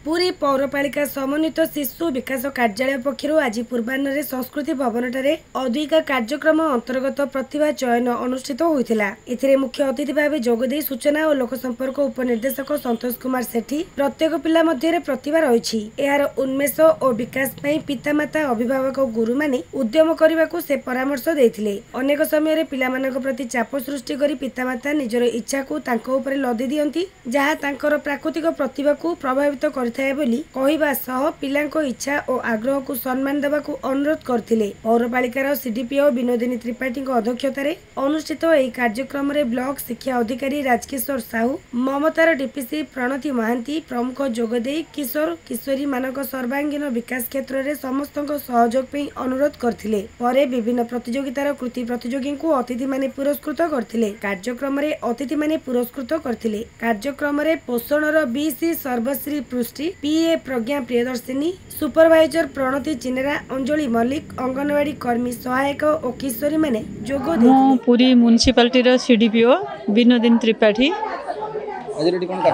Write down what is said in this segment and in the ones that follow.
पुरी पौरपालिका समन्वित शिशु विकास कार्यालय पक्षर आज पूर्वाह्न संस्कृति भवन ठारे अद्विक कार्यक्रम अंतर्गत प्रतिभा चयन अनुष्ठित होता। एथिरे मुख्य अतिथि भाव जोगदे सूचना और लोक संपर्क उपनिर्देशक संतोष कुमार सेठी प्रत्येक पिला मध्य प्रतिभा रही यार उन्मेष और विकास पितामाता अभिभावक गुरु माने उद्यम करने को से परामर्श देथिले। अनेक समय पिलामानक प्रति चाप सृष्टि करी पितामाता निजर इच्छा को तांको ऊपर लदी दियंती जहाँ तांकर प्राकृतिक प्रतिभा को प्रभावित करथाय बोली कहिबा सह पिलांको इच्छा और आग्रह को सम्मान देवा को अनुरोध करथिले। पौरपालिकार सीडीपीओ विनोदिनी त्रिपाठी अध्यक्षतार अनुष्ठित यह कार्यक्रम में ब्लॉक शिक्षा अधिकारी राजकिशोर साहू ममतार डीपीसी प्रणति महांती प्रमुख जोगदे किशोर किशोरी मानक सर्वांगीन विकास क्षेत्र में समस्त सहयोग अनुरोध करथिले। परे विभिन्न प्रतियोगितार कृति प्रतियोगी को अतिथि माने पुरस्कृत करथिले। कार्यक्रम में अतिथि माने पुरस्कृत करथिले। कार्यक्रम में पोषणर बीसी सर्वश्री पृष्टि पीए प्रज्ञा प्रियदर्शिनी सुपरवाइजर प्रणति चिनेरा अंजलि मल्लिक अंगनवाड़ी कर्मी सहायक और किशोरी माने जोग देथिले। पुरी म्युनिसिपालिटी रो सीडीपीओ विनोदिनी त्रिपाठी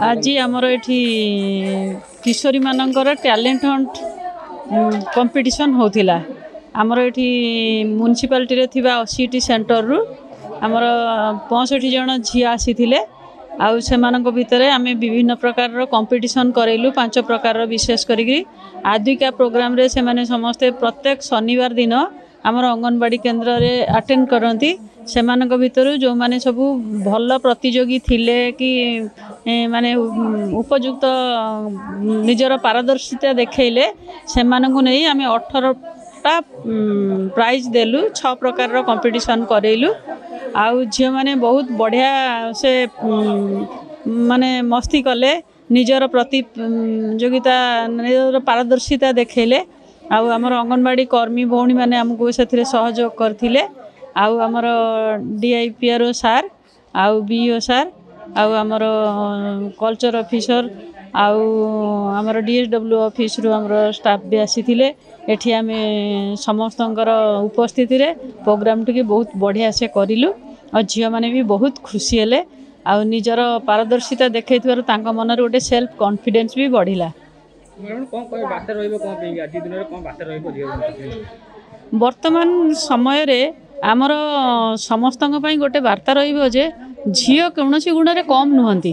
आज आमर एठी किशोरी मानकर टैलेंट हंट कंपटीशन होतिला। आमर एठी म्युनिसिपालिटी रे थिबा 80 सेंटर रु आमर 65 जन झिया आसीथिले। आउ सेमानक भितरे आमे विभिन्न प्रकार कंपटीशन करेलु 5 प्रकार विशेष करी आदिका प्रोग्राम रे सेमाने समस्ते प्रत्येक शनिवार दिन आमर अंगनवाड़ी केन्द्र रे अटेंड करंती। सेमानक भितरु जो माने सबु भल प्रतियोगी थिले कि माने उपयुक्त निजर पारदर्शिता देखैले सेमानकु नै आमे 18टा प्राइज देलु 6 प्रकार कंपटीशन करेलु। आउ झियो माने बहुत बढ़िया से माने मस्ती कले निजर प्रतियोगिता निजर पारदर्शिता देखैले। आउ हमर अंगनवाड़ी कर्मी भौणी माने हमको सेथिरे सहयोग करथिले। आउ हमर डीआईपीआरओ सार आउ बीओ सार आउ हमर कल्चर ऑफिसर आउ हमर डीएसडब्ल्यू ऑफिस रु हमर स्टाफ भी आसीथिले। एठी आमे समस्तंकर उपस्थिति रे प्रोग्राम टिके बहुत बढ़िया से करिलु और झियो माने भी बहुत खुशी हेले। आ निजर पारदर्शिता देखैथवार तांका मनर गोटे सेल्फ कॉन्फिडेंस भी बढ़िला। वर्तमान समय रे आमर समस्तंक पई गोटे वार्ता रहिबो जे झियो कौनसी गुण रे कम नुहंती।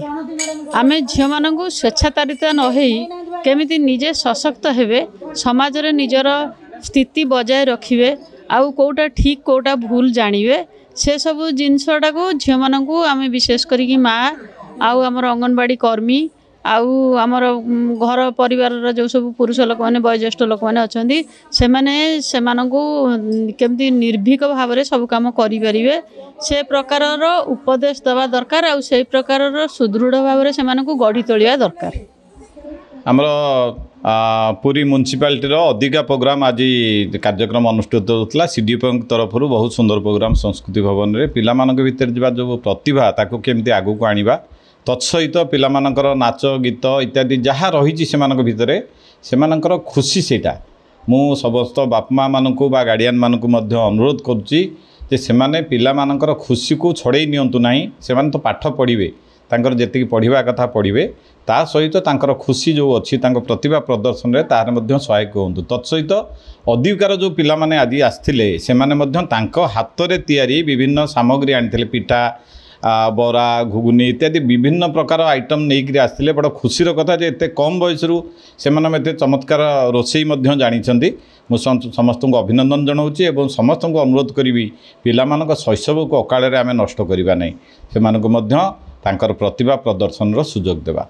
आमे झियो मानकु स्वेच्छाचारिता न हेई केमिति निजे सशक्त हेबे समाज रे निजर स्थिति बजाय रखिबे आउ कोटा ठीक कोटा भूल जानिबे से सब जिनसटा को झियो मानकु आमे विशेष करी माँ आउ आमर अंगनवाड़ी कर्मी आउ आमर घर परिवार जो सब पुरुष लोक माने वयोज्येष्ठ लोक माने अछंती से माने सेमानकु केमती निर्भीक भाव रे सब काम करि परिबे से प्रकार रो उपदेश दवा दरकार आउ से प्रकार रो सुदृढ़ भाव रे सेमानकु गढ़ी तोलिया दरकार। आमर पुरी म्युनिसिपालिटी अधिका प्रोग्राम आज कार्यक्रम अनुष्ठित होता। सीडीपीओ तरफ बहुत सुंदर प्रोग्राम संस्कृति भवन में पिलामानक भितर जा जो प्रतिभा ताको केमती आगु को आनिबा तत्सहित पिलामानकर नाच गीत इत्यादि जहाँ रही भितर सेमानकर खुशी सेटा मु समस्त बापा माँ मानकु बा गार्डियन मानकु मध्य अनुरोध करुच्ची जे सेमाने पिलामानकर खुशी को छड़े नियंतु नाही। सेमाने तो पाठ पढ़िबे तांकर जेतिकी पढ़िबा कथा पढ़िबे ता सहित तांकर खुशी जो अच्छी प्रतिभा प्रदर्शन रे तार मध्य सहायक होंतु। तत्सहित अधिकार जो पिला माने आदि आस्थिले सेमाने मध्य तांको हाथ रे तैयारी विभिन्न सामग्री आनिथिले पिठा बरा घुगुनी इत्यादि विभिन्न प्रकार आइटम नहीं आसते। बड़ खुशीर कथा जे एते कम बयस से चमत्कार रोषेई मध्य जानिछंती। मु समस्त को अभिनंदन जनाऊँगी और समस्त को अनुरोध करी पिलामानक शैशव को अकाल आमे नष्ट करवा नहीं, से प्रतिभा प्रदर्शन सुजोग देवा।